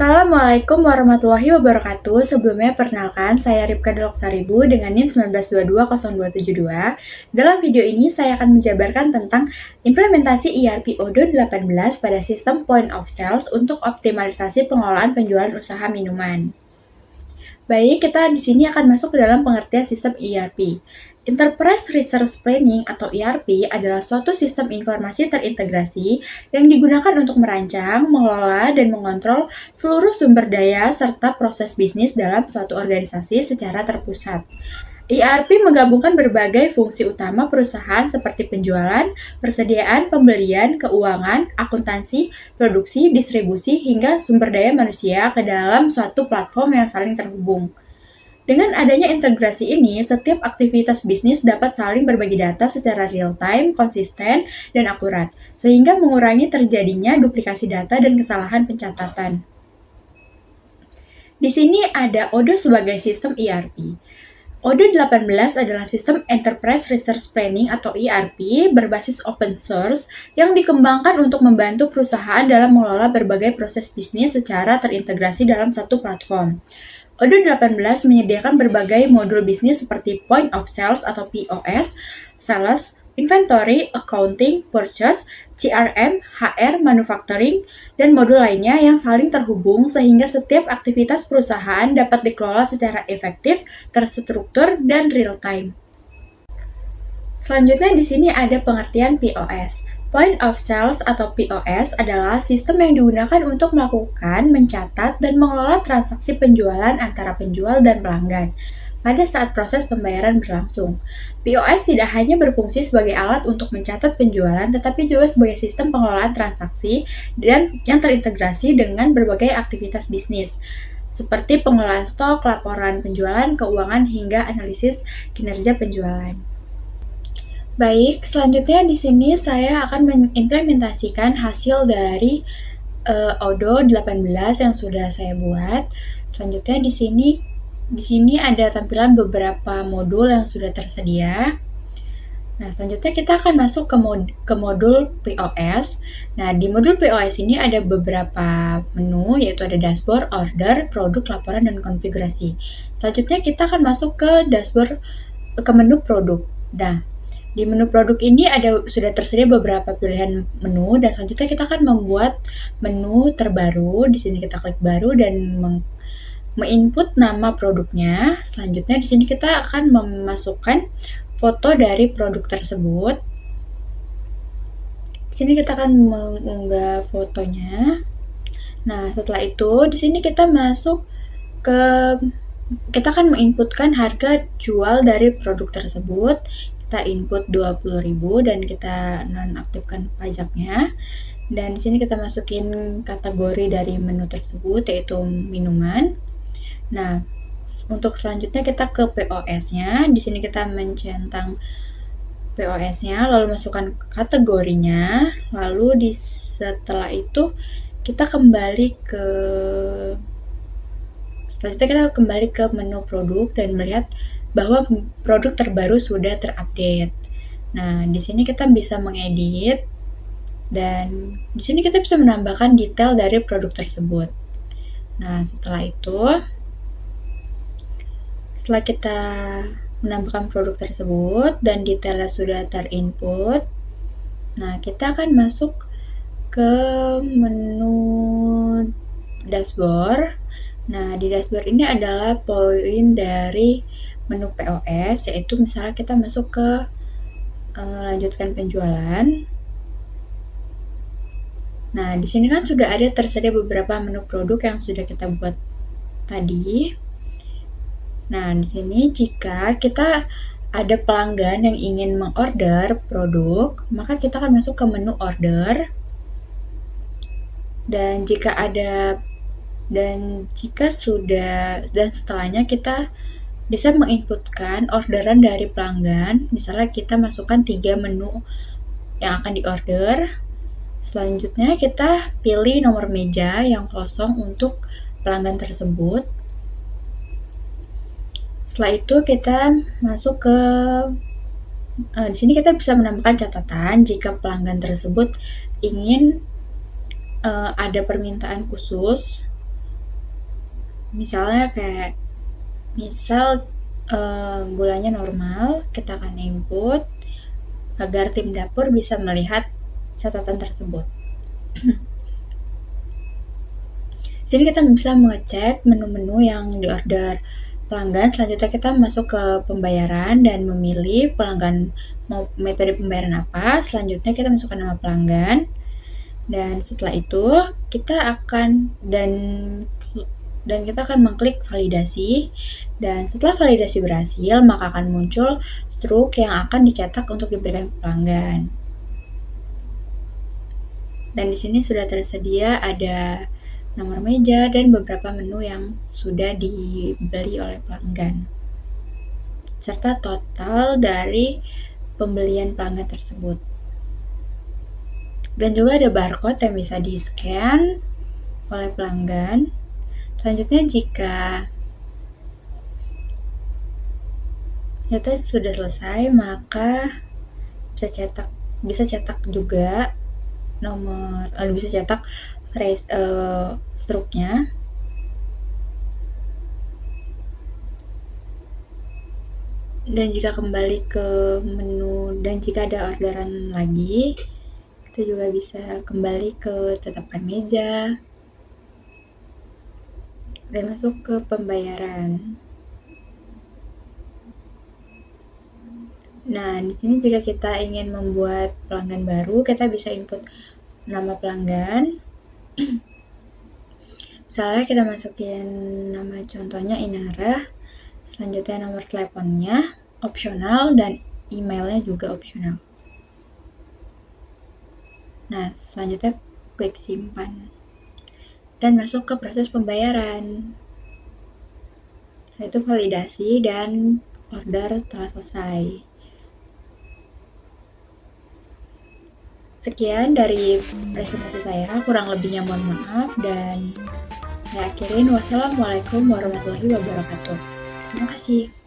Assalamualaikum warahmatullahi wabarakatuh. Sebelumnya perkenalkan, saya Ripka Deloksaribu dengan NIM 1922072. Dalam video ini saya akan menjabarkan tentang implementasi ERP Odoo 18 pada sistem point of sales untuk optimalisasi pengelolaan penjualan usaha minuman. Baik, kita di sini akan masuk ke dalam pengertian sistem ERP. Enterprise Resource Planning atau ERP adalah suatu sistem informasi terintegrasi yang digunakan untuk merancang, mengelola, dan mengontrol seluruh sumber daya serta proses bisnis dalam suatu organisasi secara terpusat. ERP menggabungkan berbagai fungsi utama perusahaan seperti penjualan, persediaan, pembelian, keuangan, akuntansi, produksi, distribusi, hingga sumber daya manusia ke dalam suatu platform yang saling terhubung. Dengan adanya integrasi ini, setiap aktivitas bisnis dapat saling berbagi data secara real-time, konsisten, dan akurat, sehingga mengurangi terjadinya duplikasi data dan kesalahan pencatatan. Di sini ada Odoo sebagai sistem ERP. Odoo 18 adalah sistem Enterprise Resource Planning atau ERP berbasis open source yang dikembangkan untuk membantu perusahaan dalam mengelola berbagai proses bisnis secara terintegrasi dalam satu platform. Odoo 18 menyediakan berbagai modul bisnis seperti Point of Sales atau POS, Sales, Inventory, Accounting, Purchase, CRM, HR, Manufacturing, dan modul lainnya yang saling terhubung sehingga setiap aktivitas perusahaan dapat dikelola secara efektif, terstruktur, dan real-time. Selanjutnya di sini ada pengertian POS. Point of Sales atau POS adalah sistem yang digunakan untuk melakukan, mencatat, dan mengelola transaksi penjualan antara penjual dan pelanggan pada saat proses pembayaran berlangsung. POS tidak hanya berfungsi sebagai alat untuk mencatat penjualan, tetapi juga sebagai sistem pengelolaan transaksi dan yang terintegrasi dengan berbagai aktivitas bisnis, seperti pengelolaan stok, laporan penjualan, keuangan, hingga analisis kinerja penjualan. Baik, selanjutnya di sini saya akan mengimplementasikan hasil dari Odoo 18 yang sudah saya buat. Selanjutnya di sini ada tampilan beberapa modul yang sudah tersedia. Nah, selanjutnya kita akan masuk ke modul POS. Nah, di modul POS ini ada beberapa menu, yaitu ada dashboard, order, produk, laporan, dan konfigurasi. Selanjutnya kita akan masuk ke dashboard, ke menu produk. Nah, di menu produk ini sudah tersedia beberapa pilihan menu, dan selanjutnya kita akan membuat menu terbaru. Di sini kita klik baru dan menginput nama produknya. Selanjutnya di sini kita akan memasukkan foto dari produk tersebut. Di sini kita akan mengunggah fotonya. Nah, setelah itu di sini kita akan menginputkan harga jual dari produk tersebut. Kita input 20.000 dan kita nonaktifkan pajaknya. Dan di sini kita masukin kategori dari menu tersebut, yaitu minuman. Nah, untuk selanjutnya kita ke POS-nya. Di sini kita mencentang POS-nya, lalu masukkan kategorinya. Lalu setelah itu kita kembali ke menu produk dan melihat bahwa produk terbaru sudah terupdate. Nah, di sini kita bisa mengedit dan di sini kita bisa menambahkan detail dari produk tersebut. Nah, setelah kita menambahkan produk tersebut dan detailnya sudah terinput, nah kita akan masuk ke menu dashboard. Nah, di dashboard ini adalah poin dari menu POS, yaitu misalnya kita masuk ke lanjutkan penjualan. Nah, di sini kan sudah ada tersedia beberapa menu produk yang sudah kita buat tadi. Nah, di sini jika kita ada pelanggan yang ingin mengorder produk, maka kita akan masuk ke menu order. Dan setelahnya kita bisa menginputkan orderan dari pelanggan. Misalnya kita masukkan 3 menu yang akan diorder. Selanjutnya kita pilih nomor meja yang kosong untuk pelanggan tersebut. Setelah itu kita masuk ke di sini kita bisa menambahkan catatan jika pelanggan tersebut ingin ada permintaan khusus Misalnya kayak gulanya normal, kita akan input agar tim dapur bisa melihat catatan tersebut. Sini kita bisa mengecek menu-menu yang diorder pelanggan. Selanjutnya kita masuk ke pembayaran dan memilih pelanggan mau metode pembayaran apa. Selanjutnya kita masukkan nama pelanggan. Dan setelah itu kita akan kita akan mengklik validasi, dan setelah validasi berhasil maka akan muncul struk yang akan dicetak untuk diberikan ke pelanggan. Dan di sini sudah tersedia ada nomor meja dan beberapa menu yang sudah dibeli oleh pelanggan, serta total dari pembelian pelanggan tersebut. Dan juga ada barcode yang bisa di-scan oleh pelanggan. Selanjutnya jika data sudah selesai, maka bisa cetak juga bisa cetak struknya. Dan jika kembali ke menu dan jika ada orderan lagi, kita juga bisa kembali ke tetapkan meja dan masuk ke pembayaran. Nah, di sini jika kita ingin membuat pelanggan baru, kita bisa input nama pelanggan. Misalnya kita masukin nama contohnya Inara, selanjutnya nomor teleponnya opsional dan emailnya juga opsional. Nah, selanjutnya klik simpan dan masuk ke proses pembayaran. Setelah itu validasi dan order telah selesai. Sekian dari presentasi saya, kurang lebihnya mohon maaf, dan saya akhirin. Wassalamualaikum warahmatullahi wabarakatuh. Terima kasih.